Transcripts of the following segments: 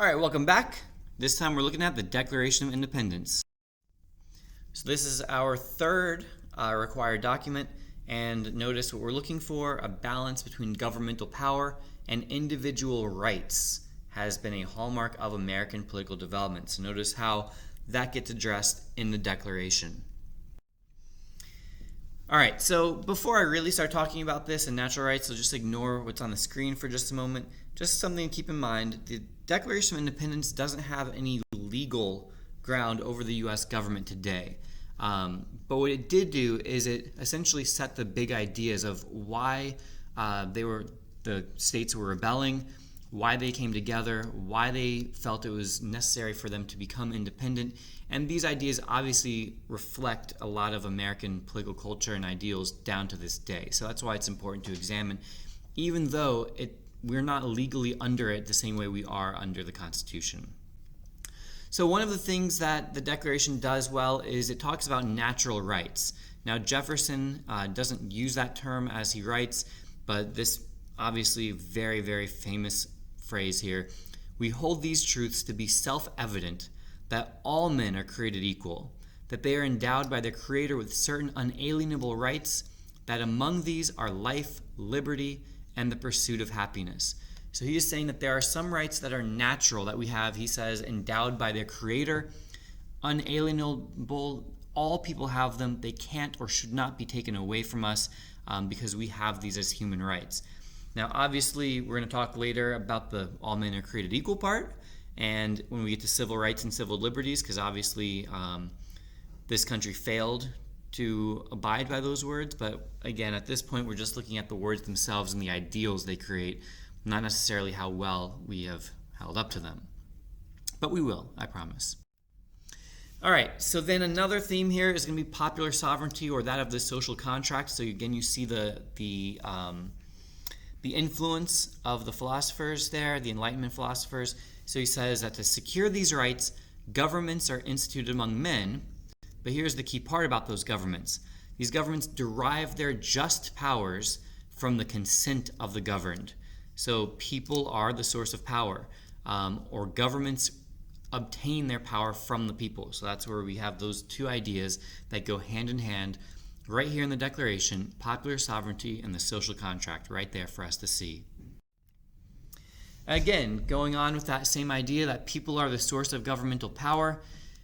All right, welcome back. This time we're looking at the Declaration of Independence. So this is our third required document, and notice what we're looking for: a balance between governmental power and individual rights has been a hallmark of American political development. So notice how that gets addressed in the Declaration. All right, so before I really start talking about this and natural rights, so just ignore what's on the screen for just a moment. Just something to keep in mind: the Declaration of Independence doesn't have any legal ground over the U.S. government today. But what it did do is it essentially set the big ideas of why the states were rebelling, why they came together, why they felt it was necessary for them to become independent. And these ideas obviously reflect a lot of American political culture and ideals down to this day. So that's why it's important to examine, even though we're not legally under it the same way we are under the Constitution. So one of the things that the Declaration does well is it talks about natural rights. Now, Jefferson doesn't use that term as he writes, but this obviously very, very famous phrase here: "We hold these truths to be self-evident, that all men are created equal, that they are endowed by their Creator with certain unalienable rights, that among these are life, liberty, and the pursuit of happiness." So he is saying that there are some rights that are natural, that we have, he says, endowed by their Creator, unalienable. All people have them. They can't or should not be taken away from us because we have these as human rights. Now, obviously, we're going to talk later about the all men are created equal part, and when we get to civil rights and civil liberties, because obviously this country failed to abide by those words. But again, at this point, we're just looking at the words themselves and the ideals they create, not necessarily how well we have held up to them. But we will, I promise. All right, so then another theme here is going to be popular sovereignty, or that of the social contract. So again, you see the influence of the philosophers there, the Enlightenment philosophers. So he says that to secure these rights, governments are instituted among men. But here's the key part about those governments: these governments derive their just powers from the consent of the governed. So people are the source of power, or governments obtain their power from the people. So that's where we have those two ideas that go hand in hand right here in the Declaration: popular sovereignty and the social contract, right there for us to see. Again, going on with that same idea that people are the source of governmental power,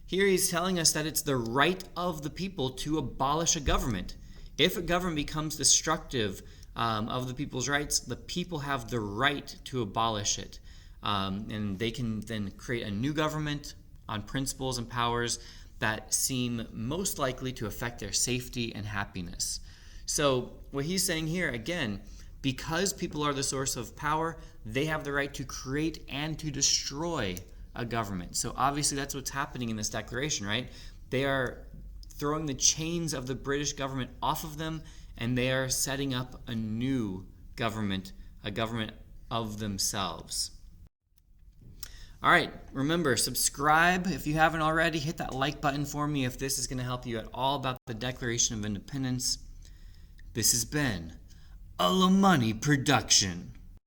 here he's telling us that it's the right of the people to abolish a government. If a government becomes destructive of the people's rights, the people have the right to abolish it. And they can then create a new government on principles and powers that seem most likely to affect their safety and happiness. So what he's saying here, again, because people are the source of power, they have the right to create and to destroy a government. So obviously that's what's happening in this declaration, right? They are throwing the chains of the British government off of them, and they are setting up a new government, a government of themselves. All right, remember, subscribe if you haven't already. Hit that like button for me if this is going to help you at all about the Declaration of Independence. This has been a LaMoney production.